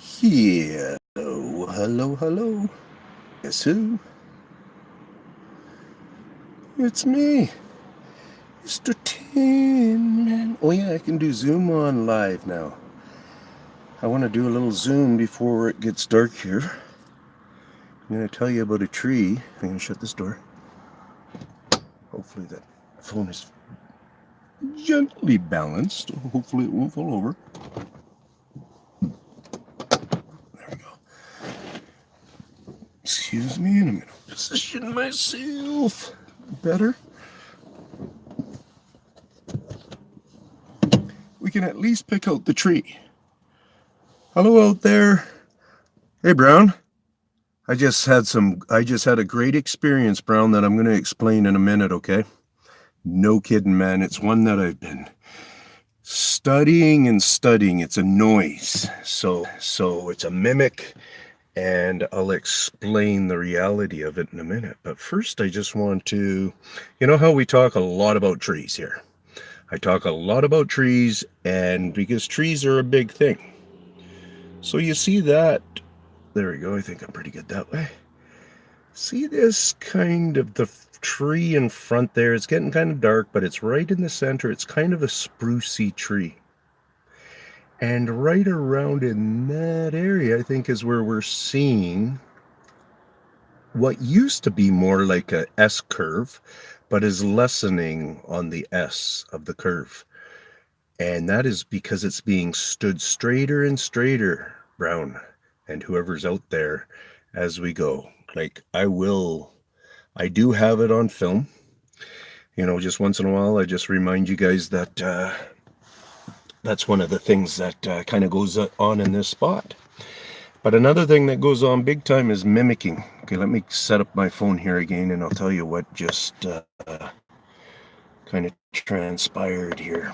Hello, hello, hello. Guess who? It's me, Mr. Tin Man. Oh yeah, I can do Zoom on live now. I want to do a little Zoom before it gets dark here. I'm going to tell you about a tree. I'm going to shut this door. Hopefully that phone is gently balanced. Hopefully it won't fall over. There we go. Excuse me, and I'm going to position myself better. We can at least pick out the tree. Hello out there. Hey, Brown. I just had a great experience, Brown, that I'm going to explain in a minute, okay? No kidding, man. It's one that I've been studying and studying. It's a noise. So it's a mimic, and I'll explain the reality of it in a minute. But first, I just want to, you know how we talk a lot about trees here? I talk a lot about trees, and because trees are a big thing. So you see that, there we go, I think I'm pretty good that way. See this kind of the tree in front there, it's getting kind of dark, but it's right in the center. It's kind of a sprucey tree. And right around in that area, I think, is where we're seeing what used to be more like a S curve, but is lessening on the S of the curve. And that is because it's being stood straighter and straighter, Brown, and whoever's out there as we go. Like, I do have it on film. You know, just once in a while, I just remind you guys that that's one of the things that kind of goes on in this spot. But another thing that goes on big time is mimicking. Okay, let me set up my phone here again, and I'll tell you what just kind of transpired here.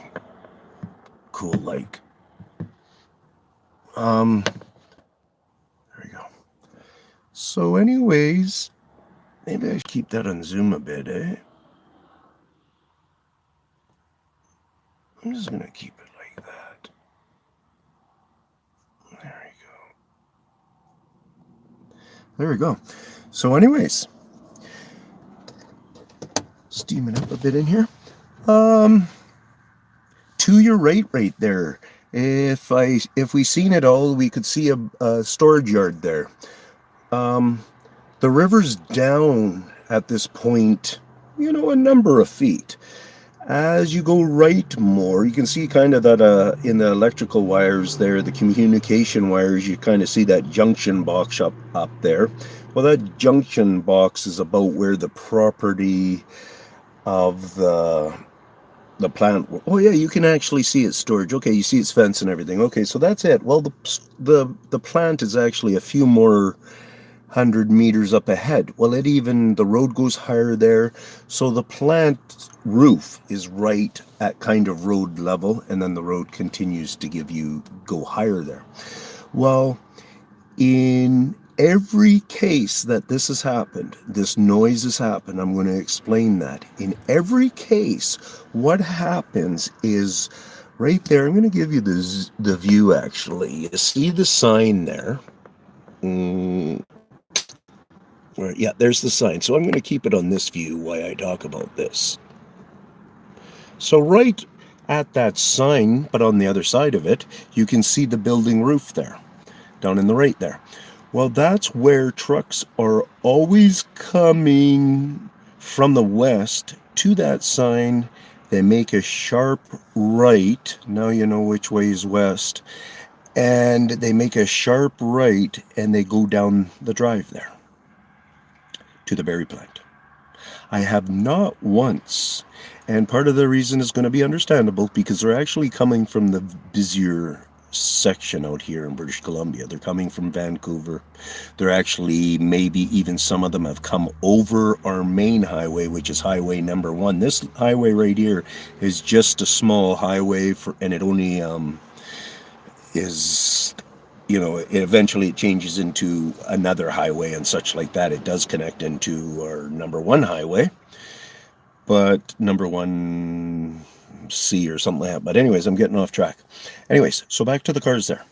Cool, like. There we go. So anyways, maybe I should keep that on Zoom a bit, eh? I'm just going to keep it like that. There we go. So anyways, steaming up a bit in here. To your right there. If we seen it all, we could see a storage yard there. The river's down at this point, you know, a number of feet. As you go right more, you can see kind of that in the electrical wires there, the communication wires, you kind of see that junction box up there. Well, that junction box is about where the property of the plant. Oh yeah, you can actually see its storage. Okay, you see its fence and everything. Okay, so that's it. Well, the plant is actually a few more 100 meters up ahead. Well, the road goes higher there, so the plant roof is right at kind of road level, and then the road continues to go higher there. Well, in every case that this has happened, this noise has happened, I'm going to explain that. In every case, what happens is right there, I'm going to give you the view actually. You see the sign there? Yeah, there's the sign. So I'm going to keep it on this view while I talk about this. So right at that sign, but on the other side of it, you can see the building roof there, down in the right there. Well, that's where trucks are always coming from the west to that sign. They make a sharp right. Now you know which way is west. And they make a sharp right, and they go down the drive there to the berry plant. I have not once, and part of the reason is going to be understandable because they're actually coming from the busier section out here in British Columbia. They're coming from Vancouver. They're actually, maybe even some of them have come over our main highway, which is highway number 1. This highway right here is just a small highway and it only is, you know, eventually it changes into another highway and such like that. It does connect into our number 1 highway, but number 1C or something like that. But anyways, I'm getting off track. Anyways, so back to the cars there.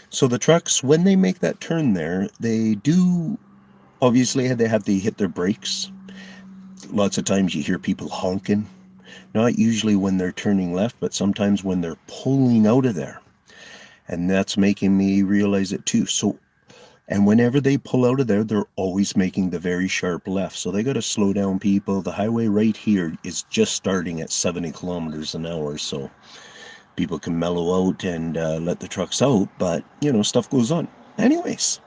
So the trucks, when they make that turn there, they do, obviously, they have to hit their brakes. Lots of times you hear people honking. Not usually when they're turning left, but sometimes when they're pulling out of there. And that's making me realize it too. So, and whenever they pull out of there, they're always making the very sharp left. So they got to slow down, people. The highway right here is just starting at 70 kilometers an hour. So people can mellow out and let the trucks out. But, stuff goes on. Anyways,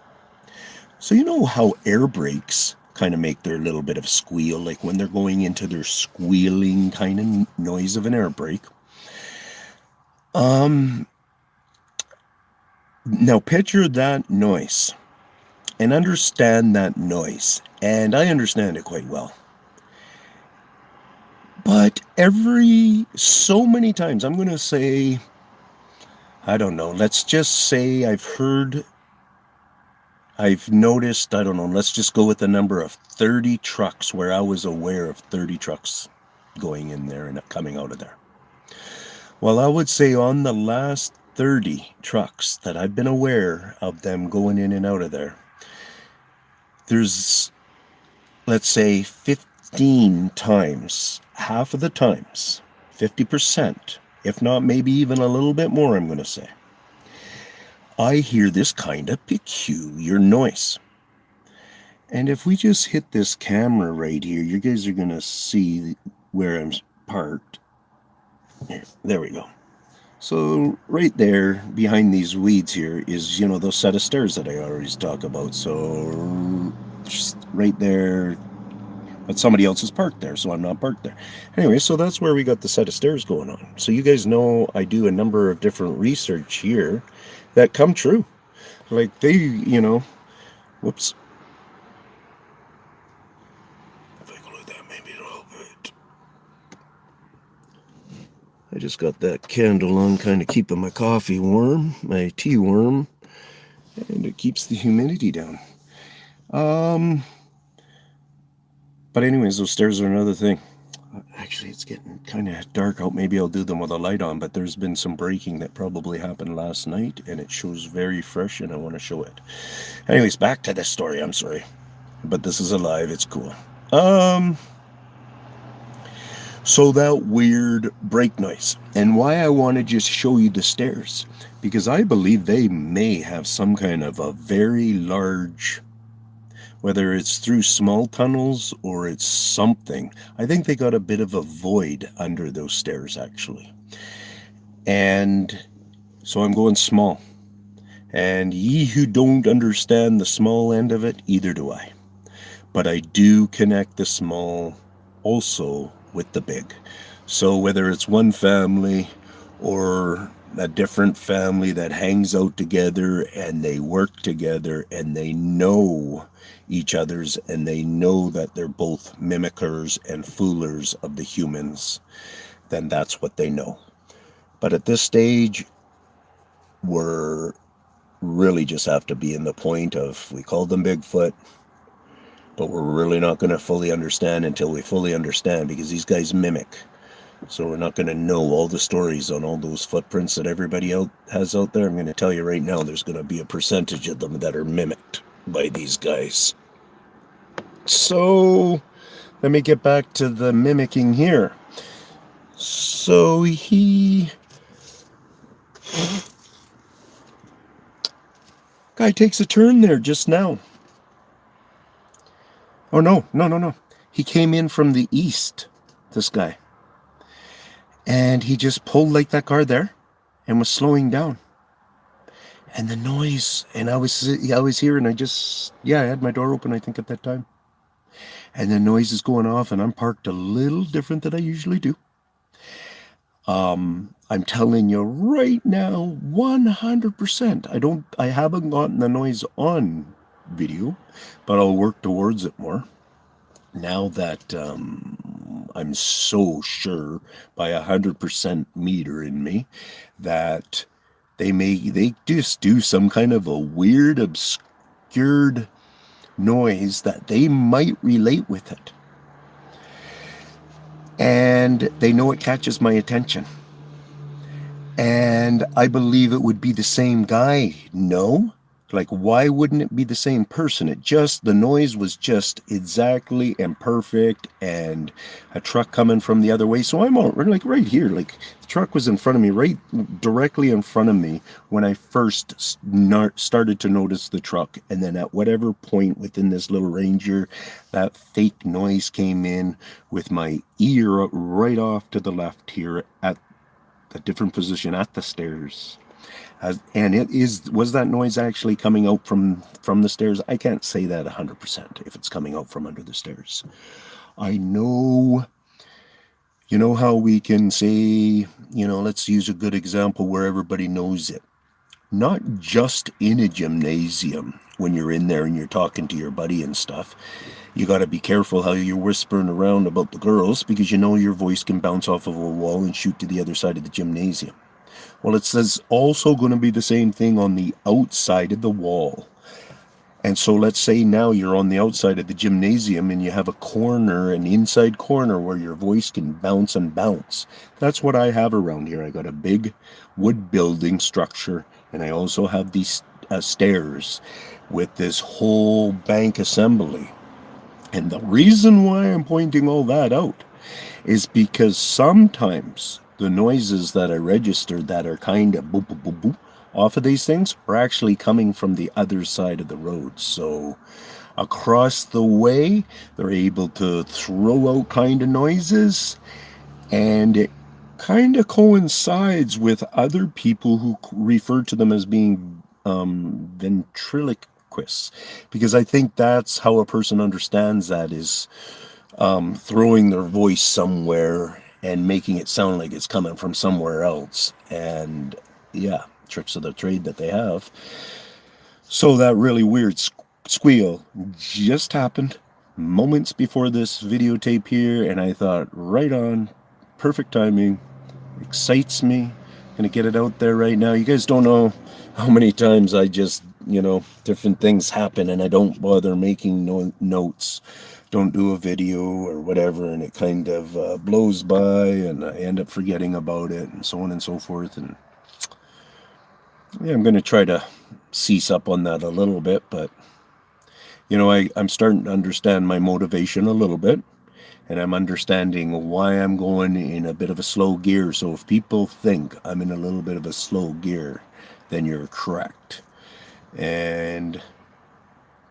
so you know how air brakes kind of make their little bit of squeal, like when they're going into their squealing kind of noise of an air brake. Now picture that noise and understand that noise. And I understand it quite well. But every so many times, I'm going to say, I don't know, let's just say I've noticed, I don't know, let's just go with the number of 30 trucks where I was aware of 30 trucks going in there and coming out of there. Well, I would say on the last 30 trucks that I've been aware of them going in and out of there, there's, let's say, 15 times, half of the times, 50%, if not maybe even a little bit more, I'm going to say, I hear this kind of peculiar noise. And if we just hit this camera right here, you guys are going to see where I'm parked. There we go. So right there, behind these weeds here, is, those set of stairs that I always talk about. So just right there, but somebody else is parked there, so I'm not parked there. Anyway, so that's where we got the set of stairs going on. So you guys know I do a number of different research here that come true. Like whoops. If I go like that, maybe it'll help it. I just got that candle on, kind of keeping my coffee warm, my tea warm, and it keeps the humidity down. But anyways, those stairs are another thing. Actually, it's getting kind of dark out. Maybe I'll do them with a light on, but there's been some breaking that probably happened last night, and it shows very fresh, and I want to show it. Anyways, back to this story. I'm sorry, but this is alive. It's cool. So that weird brake noise, and why I want to just show you the stairs, because I believe they may have some kind of a very large, whether it's through small tunnels or it's something. I think they got a bit of a void under those stairs, actually. And so I'm going small. And ye who don't understand the small end of it, either do I. But I do connect the small also with the big. So whether it's one family or a different family that hangs out together and they work together and they know each other's and they know that they're both mimickers and foolers of the humans, then that's what they know. But at this stage, we're really just have to be in the point of, we call them Bigfoot, but we're really not going to fully understand until we fully understand, because these guys mimic. So we're not going to know all the stories on all those footprints that everybody has out there. I'm going to tell you right now, there's going to be a percentage of them that are mimicked by these guys. So let me get back to the mimicking here. So guy takes a turn there just now. Oh, no. He came in from the east, this guy. And he just pulled like that car there and was slowing down. And the noise, and I was here, and I had my door open, I think, at that time. And the noise is going off, and I'm parked a little different than I usually do. I'm telling you right now, 100%. I haven't gotten the noise on video, but I'll work towards it more. Now that I'm so sure by 100% meter in me that they just do some kind of a weird, obscured noise that they might relate with it. And they know it catches my attention. And I believe it would be the same guy. No? Like, why wouldn't it be the same person? The noise was just exactly and perfect, and a truck coming from the other way. So I'm all, like, right here. Like, the truck was in front of me, right directly in front of me when I first started to notice the truck. And then at whatever point within this little Ranger, that fake noise came in with my ear right off to the left here at a different position at the stairs. And was that noise actually coming out from the stairs? I can't say that 100% if it's coming out from under the stairs. I know, you know how we can say, let's use a good example where everybody knows it. Not just in a gymnasium when you're in there and you're talking to your buddy and stuff. You got to be careful how you're whispering around about the girls, because your voice can bounce off of a wall and shoot to the other side of the gymnasium. Well, it says also going to be the same thing on the outside of the wall. And so let's say now you're on the outside of the gymnasium and you have a corner, an inside corner where your voice can bounce and bounce. That's what I have around here. I got a big wood building structure, and I also have these stairs with this whole bank assembly. And the reason why I'm pointing all that out is because sometimes the noises that I registered that are kind of boop, boop, boop, boop off of these things are actually coming from the other side of the road. So across the way, they're able to throw out kind of noises, and it kind of coincides with other people who refer to them as being ventriloquists, because I think that's how a person understands that, is throwing their voice somewhere and making it sound like it's coming from somewhere else. And yeah, tricks of the trade that they have. So that really weird squeal just happened moments before this videotape here, and I thought, right on, perfect timing, excites me. Gonna get it out there right now. You guys don't know how many times I just, different things happen and I don't bother making notes, don't do a video or whatever, and it kind of blows by and I end up forgetting about it and so on and so forth. And yeah, I'm going to try to cease up on that a little bit, but I'm starting to understand my motivation a little bit, and I'm understanding why I'm going in a bit of a slow gear. So if people think I'm in a little bit of a slow gear, then you're correct. And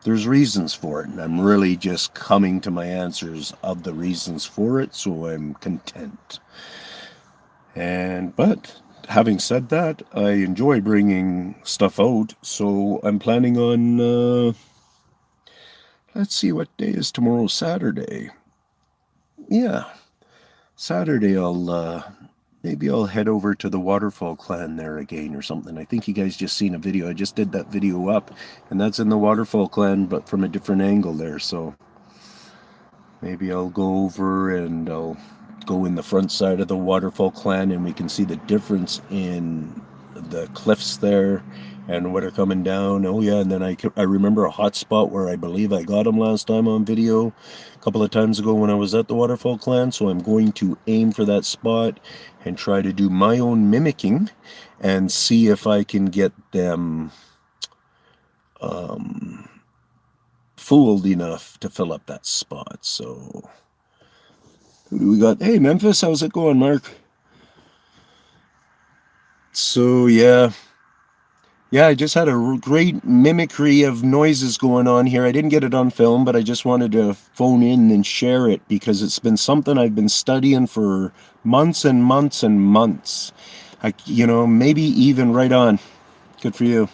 there's reasons for it, and I'm really just coming to my answers of the reasons for it, so I'm content. But having said that, I enjoy bringing stuff out, so I'm planning on, let's see, what day is tomorrow? Saturday. Yeah, Saturday maybe I'll head over to the Waterfall Clan there again or something. I think you guys just seen a video. I just did that video up, and that's in the Waterfall Clan, but from a different angle there. So maybe I'll go over and I'll go in the front side of the Waterfall Clan, and we can see the difference in the cliffs there and what are coming down. Oh yeah, and then I remember a hot spot where I believe I got him last time on video a couple of times ago when I was at the Waterfall Clan. So I'm going to aim for that spot and try to do my own mimicking and see if I can get them fooled enough to fill up that spot. So who do we got? Hey Memphis, how's it going, Mark? So yeah, I just had a great mimicry of noises going on here. I didn't get it on film, but I just wanted to phone in and share it because it's been something I've been studying for months and months and months. Maybe even right on. Good for you.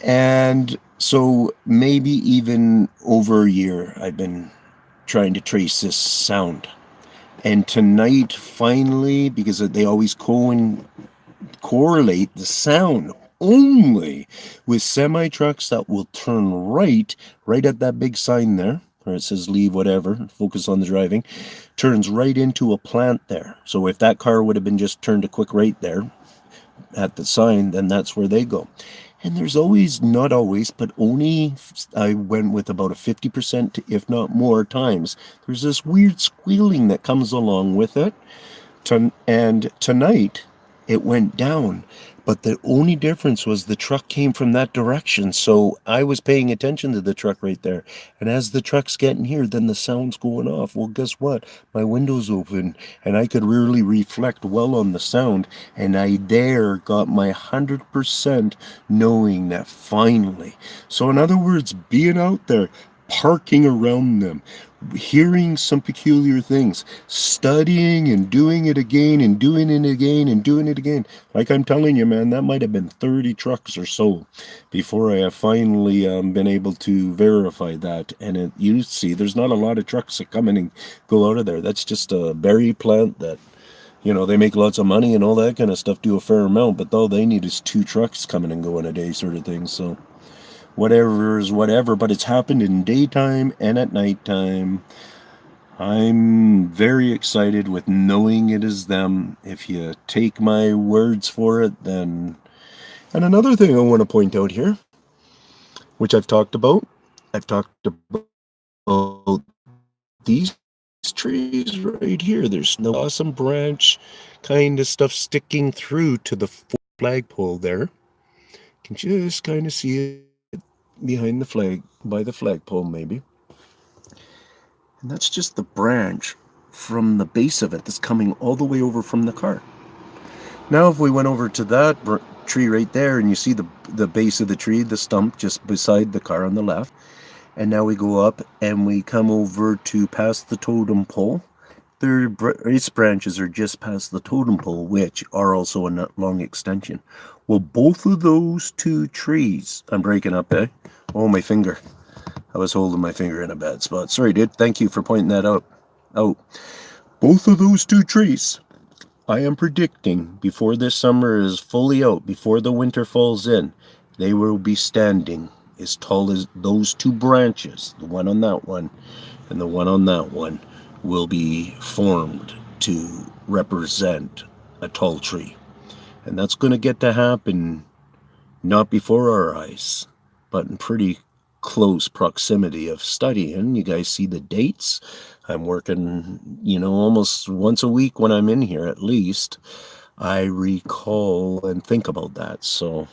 And so maybe even over a year I've been trying to trace this sound. And tonight, finally, because they always correlate the sound only with semi-trucks that will turn right at that big sign there, where it says leave whatever, focus on the driving, turns right into a plant there. So if that car would have been just turned a quick right there at the sign, then that's where they go. And there's always, not always, but only, I went with about a 50%, if not more times, there's this weird squealing that comes along with it. And tonight, it went down. But the only difference was the truck came from that direction. So I was paying attention to the truck right there. And as the truck's getting here, then the sound's going off. Well, guess what? My window's open and I could really reflect well on the sound. And I there got my 100% knowing that finally. So, in other words, being out there, parking around them, hearing some peculiar things, studying and doing it again and doing it again and doing it again. Like I'm telling you, man, that might have been 30 trucks or so before I have finally been able to verify that. And you see, there's not a lot of trucks that come in and go out of there. That's just a berry plant that, they make lots of money and all that kind of stuff, do a fair amount, but all they need is 2 trucks coming and going a day sort of thing. So whatever is whatever, but it's happened in daytime and at nighttime. I'm very excited with knowing it is them. If you take my words for it, then... And another thing I want to point out here, which I've talked about these trees right here. There's no awesome branch kind of stuff sticking through to the flagpole there. You can just kind of see it behind the flag, by the flagpole maybe. And that's just the branch from the base of it that's coming all the way over from the car. Now if we went over to that tree right there, and you see the base of the tree, the stump just beside the car on the left, and now we go up and we come over to past the totem pole. Its branches are just past the totem pole, which are also a long extension. Well, both of those 2 trees... I'm breaking up, eh? Oh, my finger. I was holding my finger in a bad spot. Sorry, dude. Thank you for pointing that out. Both of those 2 trees, I am predicting before this summer is fully out, before the winter falls in, they will be standing as tall as those 2 branches. The one on that one and the one on that one will be formed to represent a tall tree. And that's going to get to happen not before our eyes, but in pretty close proximity of studying. You guys see the dates? I'm working, almost once a week when I'm in here at least. I recall and think about that. So,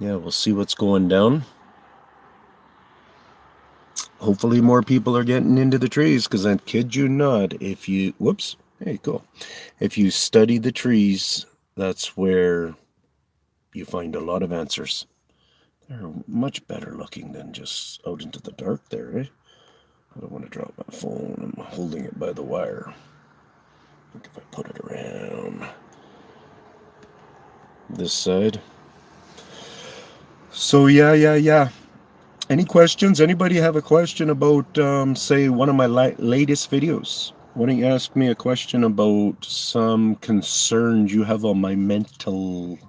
yeah, we'll see what's going down. Hopefully more people are getting into the trees, because I kid you not, if you... Whoops. Hey, cool. If you study the trees, that's where you find a lot of answers. They're much better looking than just out into the dark there, eh? I don't want to drop my phone. I'm holding it by the wire. I think if I put it around this side. So, yeah. Any questions? Anybody have a question about, say, one of my latest videos? Why don't you ask me a question about some concerns you have on my mental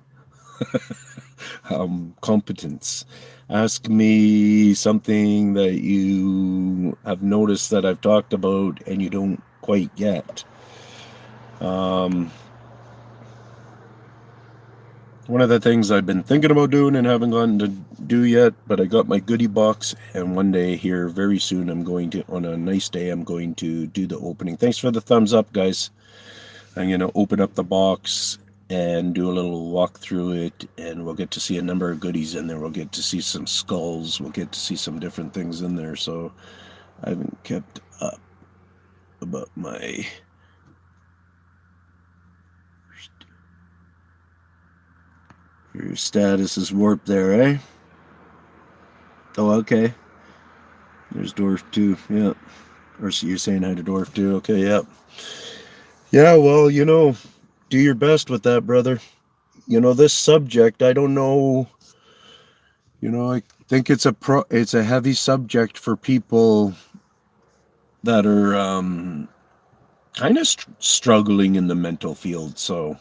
competence? Ask me something that you have noticed that I've talked about and you don't quite get. One of the things I've been thinking about doing and haven't gotten to do yet, but I got my goodie box, and one day here very soon I'm going to, on a nice day, I'm going to do the opening. Thanks for the thumbs up, guys. I'm going to open up the box and do a little walk through it, and we'll get to see a number of goodies in there. We'll get to see some skulls. We'll get to see some different things in there. So I haven't kept up about my... Your status is warped there, eh? Oh, okay. There's Dwarf 2, yeah. Or so you're saying hi to Dwarf 2, okay, yeah. Yeah, well, do your best with that, brother. This subject, I don't know, I think it's a heavy subject for people that are kind of struggling in the mental field, so,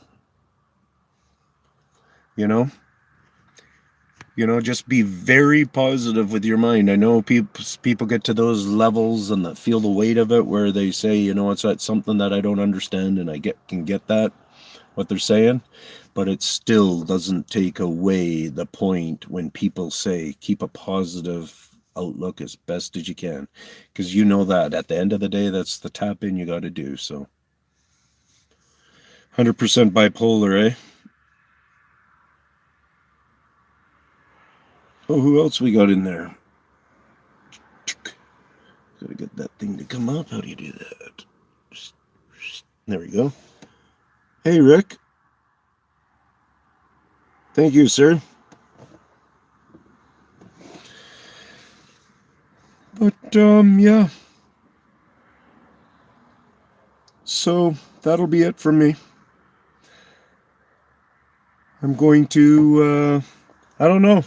just be very positive with your mind. I know people get to those levels and that feel the weight of it, where they say, it's something that I don't understand, and I can get that, what they're saying, but it still doesn't take away the point when people say keep a positive outlook as best as you can, because that at the end of the day, that's the tap in you got to do. So 100% bipolar, eh? Oh, who else we got in there? Gotta get that thing to come up. How do you do that? There we go. Hey, Rick. Thank you, sir. But, yeah. So, that'll be it from me. I'm going to, I don't know.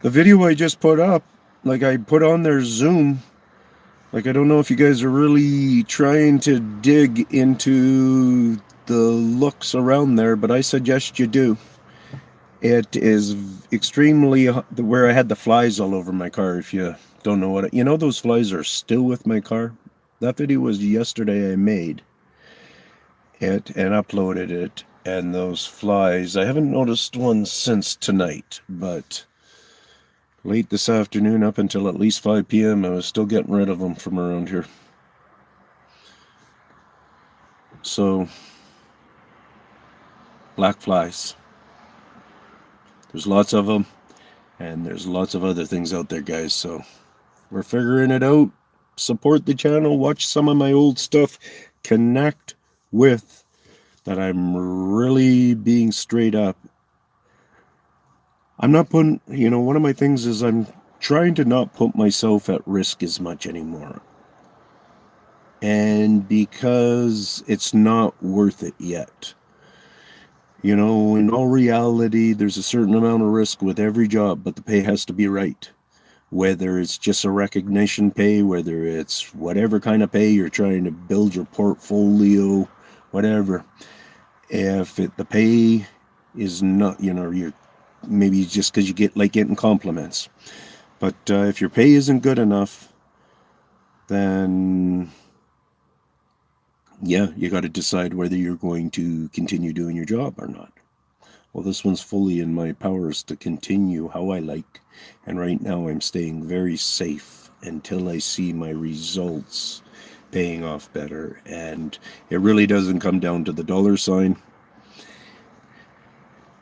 The video I just put up, like I put on their Zoom, like I don't know if you guys are really trying to dig into the looks around there, but I suggest you do. It is extremely where I had the flies all over my car. If you don't know what you know, those flies are still with my car. That video was yesterday. I made it and uploaded it, and those flies, I haven't noticed one since tonight, but late this afternoon up until at least 5 p.m. I was still getting rid of them from around here. So, black flies. There's lots of them, and there's lots of other things out there, guys. So, we're figuring it out. Support the channel, watch some of my old stuff, connect with that. I'm really being straight up. I'm not putting, one of my things is I'm trying to not put myself at risk as much anymore. And because it's not worth it yet. In all reality, there's a certain amount of risk with every job, but the pay has to be right. Whether it's just a recognition pay, whether it's whatever kind of pay you're trying to build your portfolio, whatever. If the pay is not, you're maybe just because you like getting compliments. But if your pay isn't good enough, then yeah, you got to decide whether you're going to continue doing your job or not. Well, this one's fully in my powers to continue how I like. And right now I'm staying very safe until I see my results paying off better. And it really doesn't come down to the dollar sign.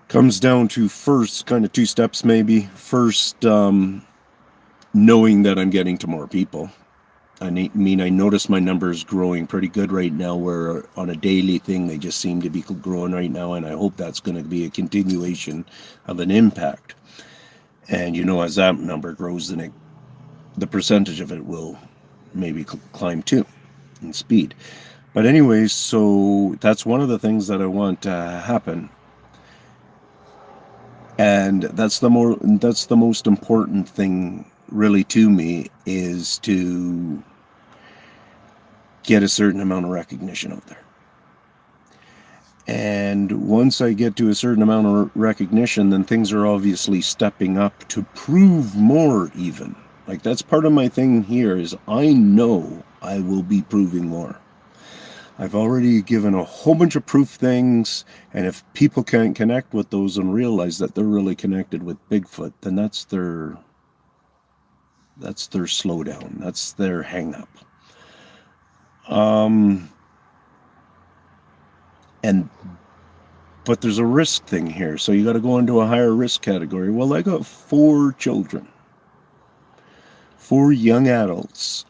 Comes down to first, kind of two steps maybe. First, knowing that I'm getting to more people. I notice my numbers growing pretty good right now, where on a daily thing, they just seem to be growing right now, and I hope that's going to be a continuation of an impact. And, as that number grows, then the percentage of it will maybe climb too in speed. But anyways, so that's one of the things that I want to happen. And that's the most important thing really to me, is to get a certain amount of recognition out there. And once I get to a certain amount of recognition, then things are obviously stepping up to prove more even. Like, that's part of my thing here, is I know I will be proving more. I've already given a whole bunch of proof things, and if people can't connect with those and realize that they're really connected with Bigfoot, then that's their slowdown. That's their hang up. But there's a risk thing here, so you got to go into a higher risk category. Well, I got 4 children, 4 young adults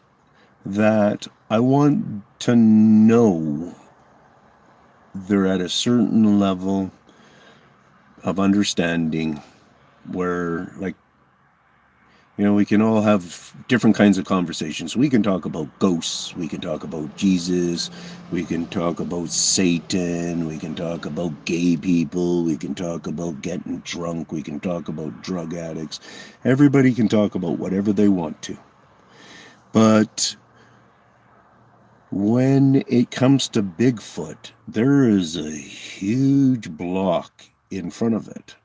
that I want to know they're at a certain level of understanding where, like, we can all have different kinds of conversations. We can talk about ghosts, we can talk about Jesus, we can talk about Satan, we can talk about gay people, we can talk about getting drunk, we can talk about drug addicts. Everybody can talk about whatever they want to. But when it comes to Bigfoot, there is a huge block in front of it.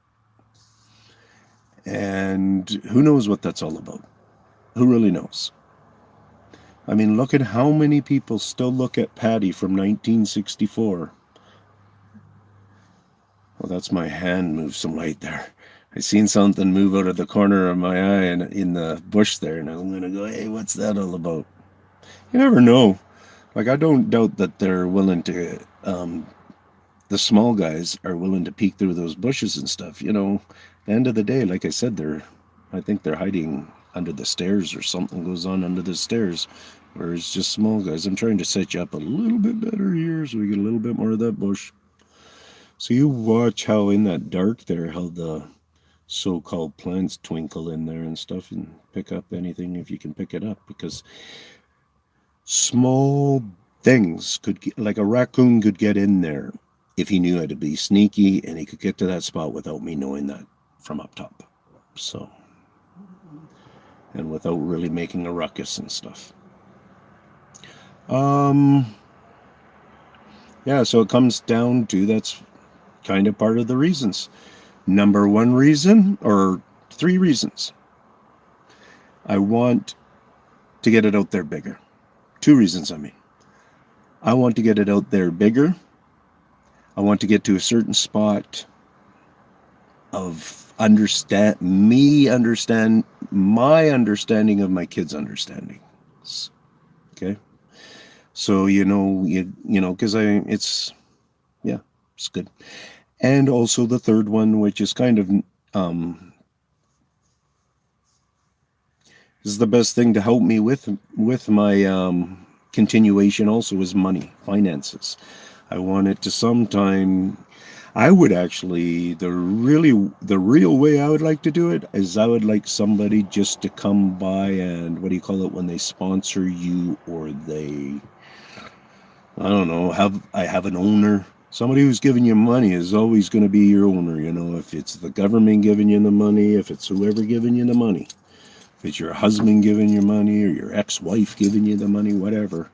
And who knows what that's all about? Who really knows? I mean, look at how many people still look at Patty from 1964. Well, that's my hand moved some light there. I seen something move out of the corner of my eye and in the bush there, and I'm going to go, hey, what's that all about? You never know. Like, I don't doubt that they're willing to the small guys are willing to peek through those bushes and stuff. At the end of the day, like I said, I think they're hiding under the stairs or something goes on under the stairs. Where it's just small guys. I'm trying to set you up a little bit better here so we get a little bit more of that bush. So you watch how in that dark there, how the so-called plants twinkle in there and stuff, and pick up anything if you can pick it up, because small things like a raccoon could get in there if he knew how to be sneaky, and he could get to that spot without me knowing that from up top. So, and without really making a ruckus and stuff. Yeah, so it comes down to that's kind of part of the reasons. Number one reason, or three reasons. I want to get it out there bigger. Two reasons, I mean. I want to get it out there bigger. I want to get to a certain spot of my understanding of my kids' understanding. Okay? So, because it's good. And also the third one, which is kind of, is the best thing to help me with my continuation also, is money, finances. I want it to sometime, I would actually, the real way I would like to do it is I would like somebody just to come by and, what do you call it, when they sponsor you, or they, I don't know, I have an owner. Somebody who's giving you money is always going to be your owner, if it's the government giving you the money, if it's whoever giving you the money, if it's your husband giving you money, or your ex-wife giving you the money, whatever,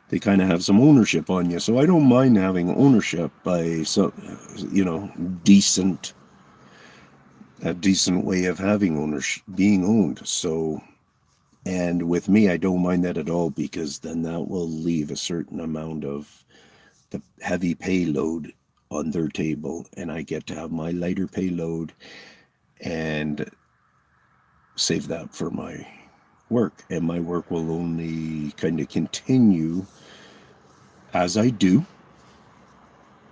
they kind of have some ownership on you. So I don't mind having ownership by a decent way of having ownership, being owned. So, and with me, I don't mind that at all, because then that will leave a certain amount of the heavy payload on their table, and I get to have my lighter payload and save that for my work. And my work will only kind of continue as I do,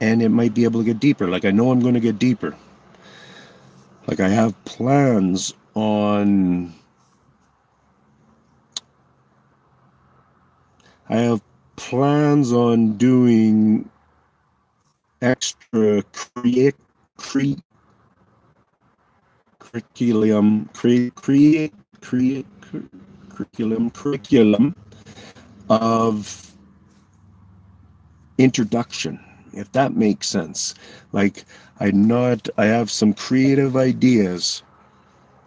and it might be able to get deeper. Like, I know I'm going to get deeper. Like, I have plans on doing extra curriculum of introduction, if that makes sense. Like, I have some creative ideas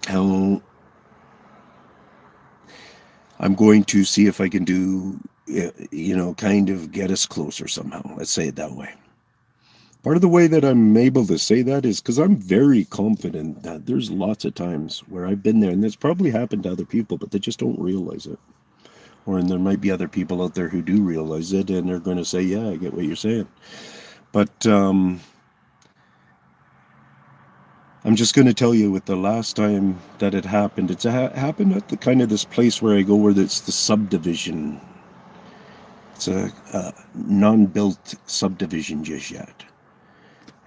how I'm going to see if I can do, kind of get us closer somehow. Let's say it that way. Part of the way that I'm able to say that is because I'm very confident that there's lots of times where I've been there, and it's probably happened to other people, but they just don't realize it. And there might be other people out there who do realize it, and they're going to say, yeah, I get what you're saying. But I'm just going to tell you, with the last time that it happened, it's happened at the kind of this place where I go, where it's the subdivision. It's a non-built subdivision just yet.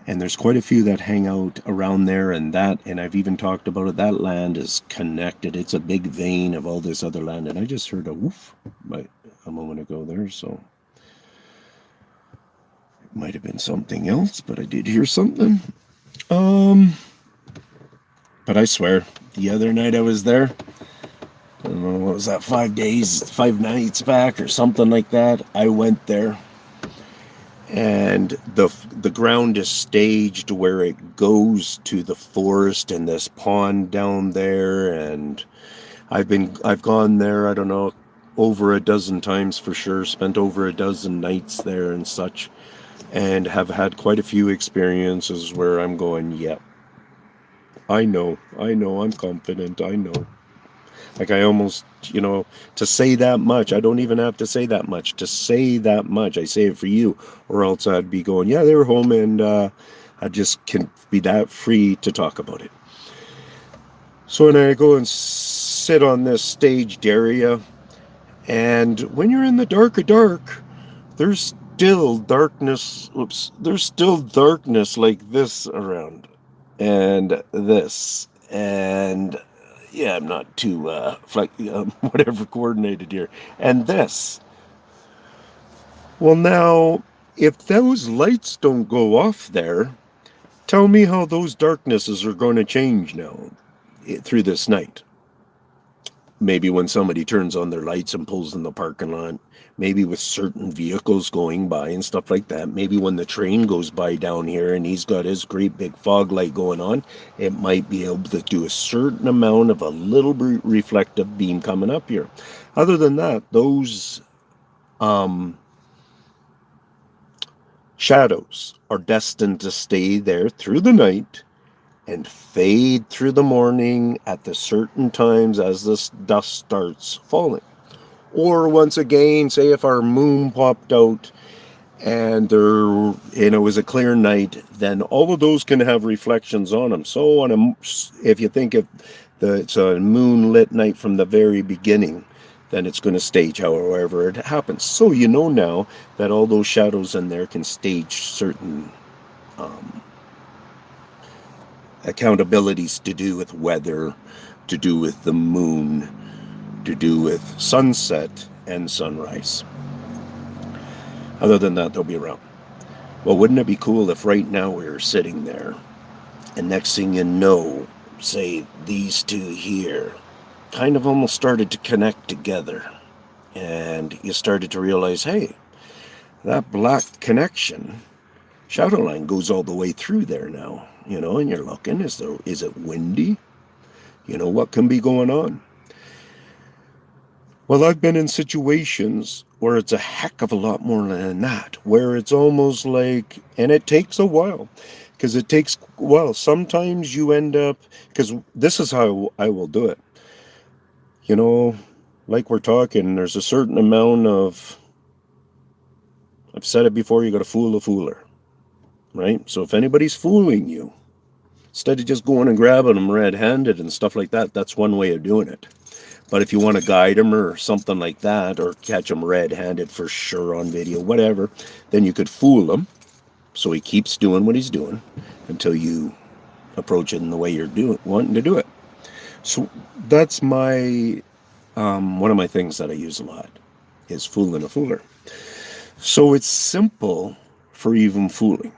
And there's quite a few that hang out around there, and I've even talked about it, that land is connected. It's a big vein of all this other land, and I just heard a woof a moment ago there, so it might have been something else, but I did hear something. But I swear, the other night I was there, I don't know, what was that, 5 nights back or something like that, I went there. And the ground is staged where it goes to the forest and this pond down there, and I've gone there, I don't know, over a dozen times for sure, spent over a dozen nights there and such, and have had quite a few experiences where I'm going, yep, I know, I'm confident, I know. Like, I almost, to say that much, I don't even have to say that much. To say that much, I say it for you, or else I'd be going, yeah, they were home, and I just can't be that free to talk about it. So when I go and sit on this staged area, and when you're in the dark, there's still darkness. Oops, there's still darkness like this around, and this, and yeah, I'm not too whatever coordinated here, and this. Well, now, if those lights don't go off there, tell me how those darknesses are going to change now through this night. Maybe when somebody turns on their lights and pulls in the parking lot, maybe with certain vehicles going by and stuff like that. Maybe when the train goes by down here and he's got his great big fog light going on, it might be able to do a certain amount of a little reflective beam coming up here. Other than that, those shadows are destined to stay there through the night and fade through the morning at the certain times as this dust starts falling. Or once again, say if our moon popped out and it was a clear night, then all of those can have reflections on them. So if you think of it's a moonlit night from the very beginning, then it's going to stage however it happens. So you know now that all those shadows in there can stage certain accountabilities to do with weather, to do with the moon, to do with sunset and sunrise. Other than that, they'll be around. Well, wouldn't it be cool if right now we were sitting there and next thing you know, say these two here kind of almost started to connect together and you started to realize, hey, that black connection shadow line goes all the way through there now, and you're looking, is it windy? What can be going on? Well, I've been in situations where it's a heck of a lot more than that, where it's almost like, and it takes a while, because it takes a while. Sometimes you end up, because this is how I will do it. Like we're talking, there's a certain amount of, I've said it before, you got to fool a fooler, right? So if anybody's fooling you, instead of just going and grabbing them red-handed and stuff like that, that's one way of doing it. But if you want to guide them or something like that, or catch them red-handed for sure on video, whatever, then you could fool him so he keeps doing what he's doing until you approach it in the way you're wanting to do it. So that's my one of my things that I use a lot is fooling a fooler. So it's simple for even fooling.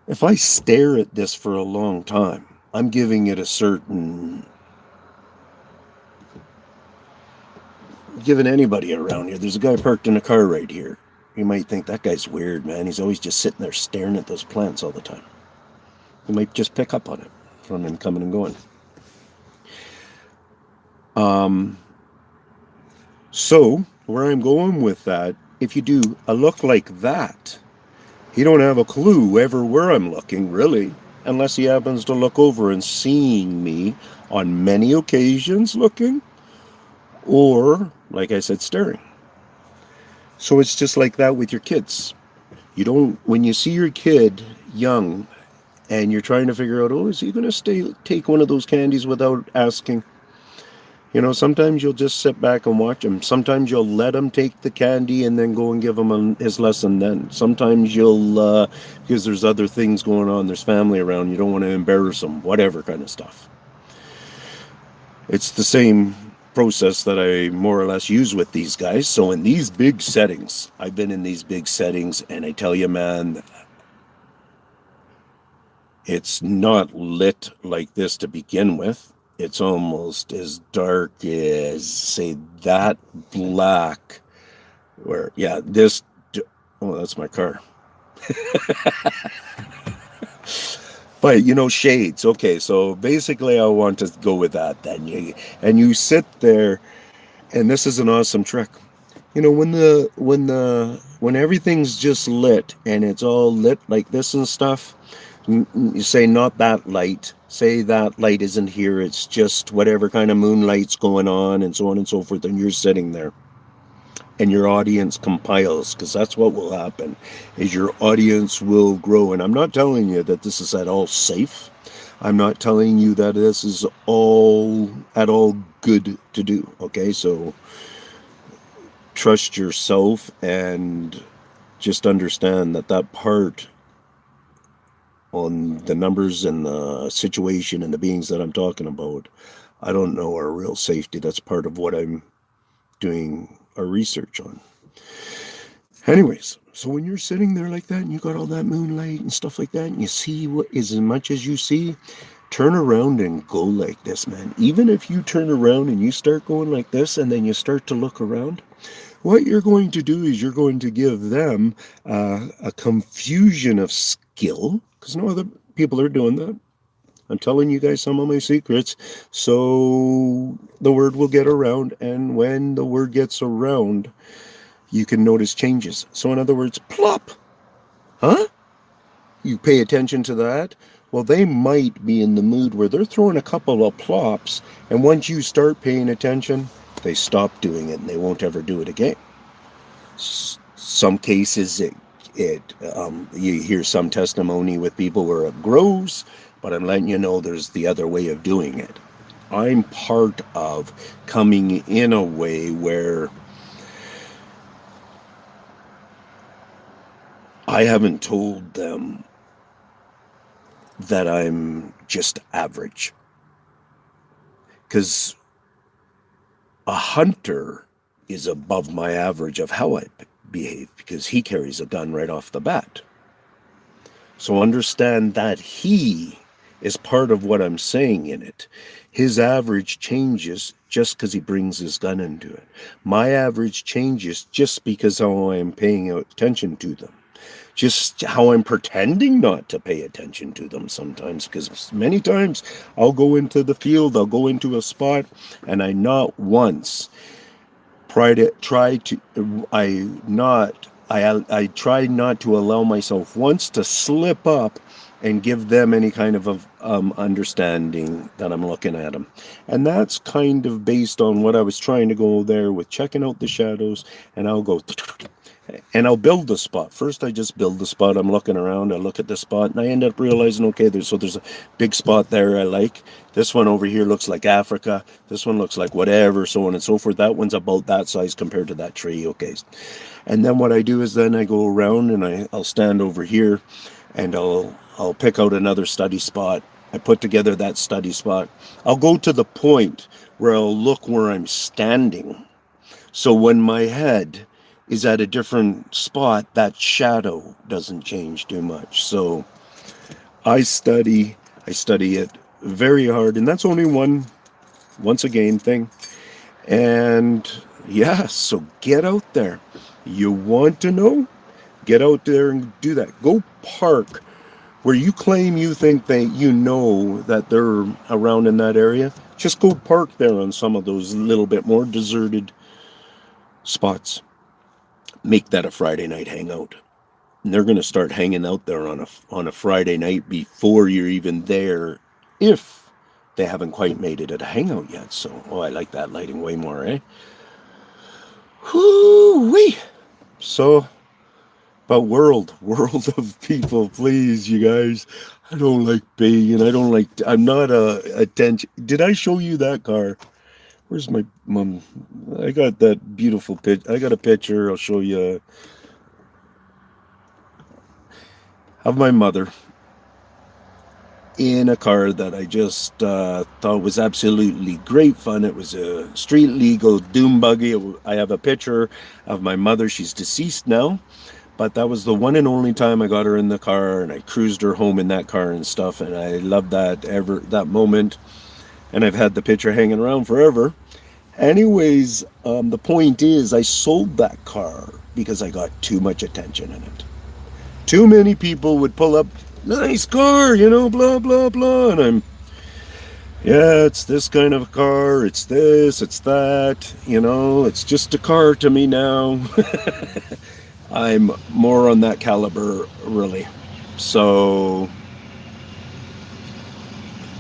If I stare at this for a long time, I'm giving it a certain... Giving anybody around here, there's a guy parked in a car right here. You might think, that guy's weird, man. He's always just sitting there staring at those plants all the time. You might just pick up on it from him coming and going. So, where I'm going with that, if you do a look like that, he don't have a clue ever where I'm looking, really, unless he happens to look over and seeing me on many occasions looking, or, like I said, staring. So it's just like that with your kids. When you see your kid young and you're trying to figure out, is he going to take one of those candies without asking? Sometimes you'll just sit back and watch him. Sometimes you'll let him take the candy and then go and give him his lesson then. Sometimes you'll, because there's other things going on, there's family around, you don't want to embarrass them, whatever kind of stuff. It's the same process that I more or less use with these guys. So in these big settings, I've been in these big settings, and I tell you, man, it's not lit like this to begin with. It's almost as dark as, say, that black, where, yeah, this, oh, that's my car. But, shades. Okay, so basically I want to go with that then. You sit there, and this is an awesome trick. When everything's just lit, and it's all lit like this and stuff, you say, not that light. Say that light isn't here. It's just whatever kind of moonlight's going on and so on and so forth. And you're sitting there. And your audience compiles, because that's what will happen, is your audience will grow. And I'm not telling you that this is at all safe. I'm not telling you that this is at all good to do. Okay, so trust yourself and just understand that that part on the numbers and the situation and the beings that I'm talking about, I don't know are real safety. That's part of what I'm doing our research on. Anyways, so when you're sitting there like that and you got all that moonlight and stuff like that, and you see what is as much as you see, turn around and go like this, man. Even if you turn around and you start going like this and then you start to look around, what you're going to do is you're going to give them a confusion of skill, because no other people are doing that. I'm telling you guys some of my secrets, so the word will get around, and when the word gets around, you can notice changes. So in other words, plop. Huh? You pay attention to that? Well, they might be in the mood where they're throwing a couple of plops, and once you start paying attention, they stop doing it and they won't ever do it again. Some cases you hear some testimony with people where it grows, but I'm letting you know there's the other way of doing it. I'm part of coming in a way where I haven't told them that I'm just average. Because a hunter is above my average of how I behave, because he carries a gun right off the bat. So understand that he is part of what I'm saying in it. His average changes just because he brings his gun into it. My average changes just because how I'm paying attention to them. Just how I'm pretending not to pay attention to them sometimes, because many times I'll go into the field, I'll go into a spot, and I not once try not to allow myself once to slip up and give them any kind of understanding that I'm looking at them. And that's kind of based on what I was trying to go there with checking out the shadows, and I'll go and I'll build the spot. First, I just build the spot. I'm looking around. I look at the spot, and I end up realizing, okay, there's a big spot there I like. This one over here looks like Africa. This one looks like whatever, so on and so forth. That one's about that size compared to that tree. Okay. And then what I do is then I go around and I'll stand over here, and I'll pick out another study spot. I put together that study spot. I'll go to the point where I'll look where I'm standing. So when my head is at a different spot, that shadow doesn't change too much. So I study it very hard, and that's only once again thing. And yeah, so get out there. You want to know? Get out there and do that. Go park where you claim you think that you know that they're around in that area. Just go park there on some of those little bit more deserted spots. Make that a Friday night hangout. And they're going to start hanging out there on a Friday night before you're even there, if they haven't quite made it at a hangout yet. So, I like that lighting way more, eh? Whoo-wee! So, but world of people, please, you guys. I don't like being, I'm not attention. Did I show you that car? Where's my mom? I got that beautiful picture. I got a picture. I'll show you. Of my mother in a car that I just thought was absolutely great fun. It was a street legal doom buggy. I have a picture of my mother. She's deceased now, but that was the one and only time I got her in the car, and I cruised her home in that car and stuff. And I loved that moment. And I've had the picture hanging around forever. Anyways, the point is, I sold that car because I got too much attention in it. Too many people would pull up, nice car, blah, blah, blah. And it's this kind of car, it's this, it's that, it's just a car to me now. I'm more on that caliber, really. So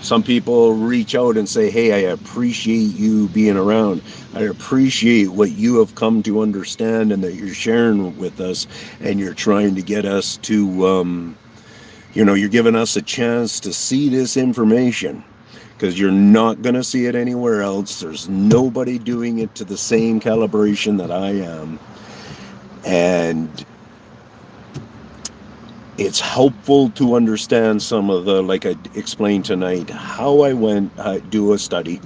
some people reach out and say, hey, I appreciate you being around. I appreciate what you have come to understand and that you're sharing with us, and you're trying to get us to, you're giving us a chance to see this information. because you're not going to see it anywhere else. There's nobody doing it to the same calibration that I am. And it's helpful to understand some of the, like I explained tonight, how I went do a study.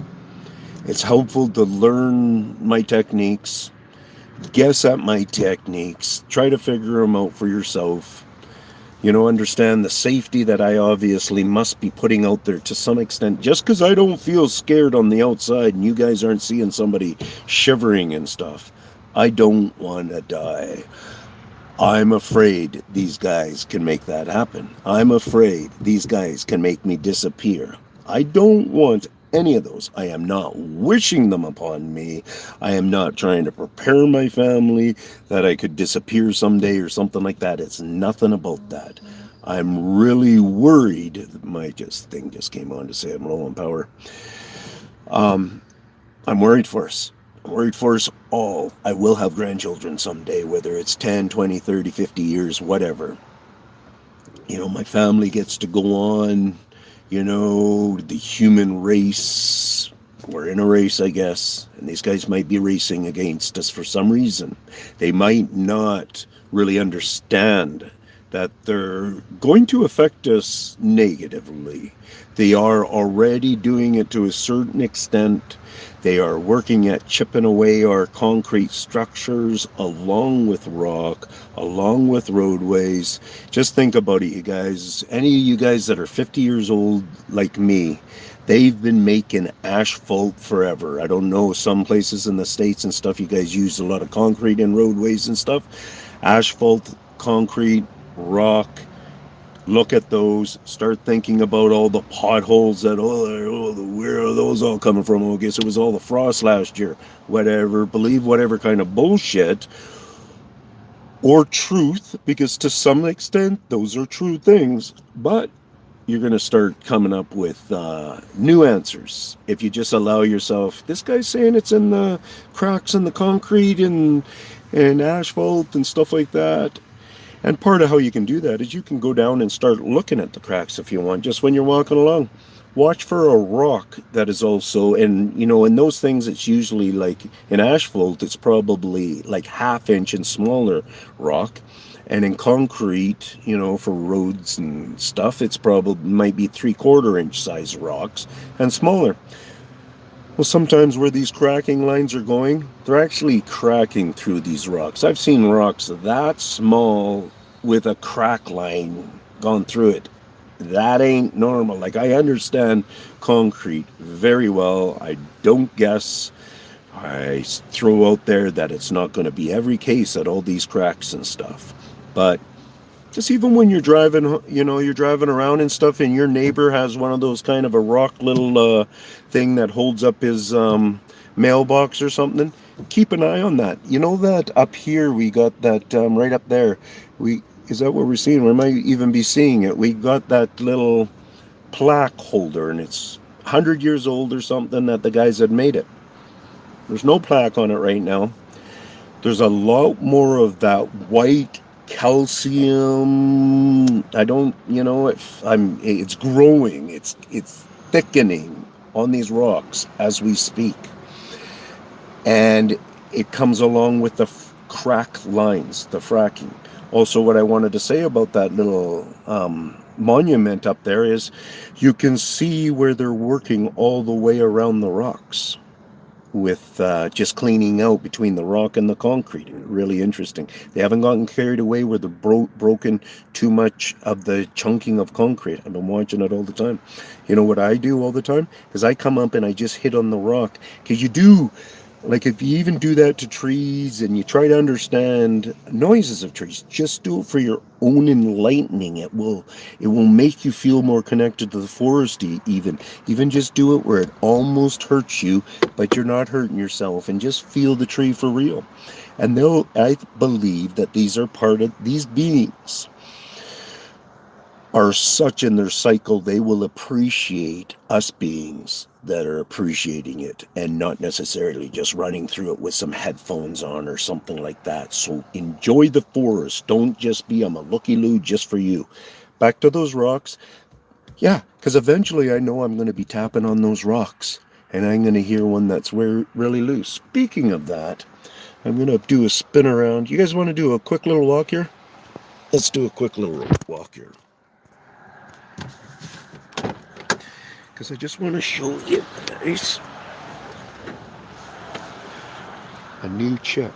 It's helpful to learn my techniques, guess at my techniques, try to figure them out for yourself. Understand the safety that I obviously must be putting out there to some extent. Just because I don't feel scared on the outside and you guys aren't seeing somebody shivering and stuff, I don't want to die. I'm afraid these guys can make that happen. I'm afraid these guys can make me disappear. I don't want any of those. I am not wishing them upon me. I am not trying to prepare my family that I could disappear someday or something like that. It's nothing about that. I'm really worried. My thing just came on to say I'm low on power. I'm worried for us. I'm worried for us all. I will have grandchildren someday, whether it's 10, 20, 30, 50 years, whatever. My family gets to go on. The human race, we're in a race, I guess, and these guys might be racing against us for some reason. They might not really understand that they're going to affect us negatively. They are already doing it to a certain extent. They are working at chipping away our concrete structures along with rock, along with roadways. Just think about it, you guys. Any of you guys that are 50 years old like me, they've been making asphalt forever. I don't know, some places in the States and stuff, you guys use a lot of concrete in roadways and stuff. Asphalt, concrete, rock. Look at those. Start thinking about all the potholes that, where are those all coming from? I guess it was all the frost last year. Whatever. Believe whatever kind of bullshit or truth, because to some extent, those are true things. But you're going to start coming up with new answers if you just allow yourself. This guy's saying it's in the cracks in the concrete and asphalt and stuff like that. And part of how you can do that is you can go down and start looking at the cracks if you want, just when you're walking along. Watch for a rock that is also, and in those things, it's usually like in asphalt, it's probably like 1/2 inch and smaller rock. And in concrete, for roads and stuff, it's probably might be 3/4 inch size rocks and smaller. Well, sometimes where these cracking lines are going, they're actually cracking through these rocks. I've seen rocks that small with a crack line gone through it. That ain't normal. Like, I understand concrete very well. I don't guess. I throw out there that it's not going to be every case at all these cracks and stuff. But just even when you're driving, you're driving around and stuff, and your neighbor has one of those kind of a rock little thing that holds up his mailbox or something, keep an eye on that. You know that up here, we got that right up there. Is that what we're seeing? We might even be seeing it. We got that little plaque holder, and it's 100 years old or something that the guys had made it. There's no plaque on it right now. There's a lot more of that white calcium. I don't, it's growing. It's thickening on these rocks as we speak. And it comes along with the crack lines, the fracking. Also, what I wanted to say about that little monument up there is you can see where they're working all the way around the rocks with just cleaning out between the rock and the concrete. Really interesting. They haven't gotten carried away where they're broken too much of the chunking of concrete. I've been watching it all the time. You know what I do all the time? Is I come up and I just hit on the rock. Because you do, like if you even do that to trees and you try to understand noises of trees, just do it for your own enlightening. It will make you feel more connected to the forest. Even just do it where it almost hurts you, but you're not hurting yourself, and just feel the tree for real. And I believe that these beings are such in their cycle, they will appreciate us beings that are appreciating it and not necessarily just running through it with some headphones on or something like that. So enjoy the forest. Don't just be, I'm a looky-loo just for you. Back to those rocks. Yeah, Because eventually I know I'm going to be tapping on those rocks and I'm going to hear one that's really loose. Speaking of that, I'm going to do a spin around. You guys want to do a quick little walk here? Let's do a quick little walk here. Because I just want to show you guys a new chip.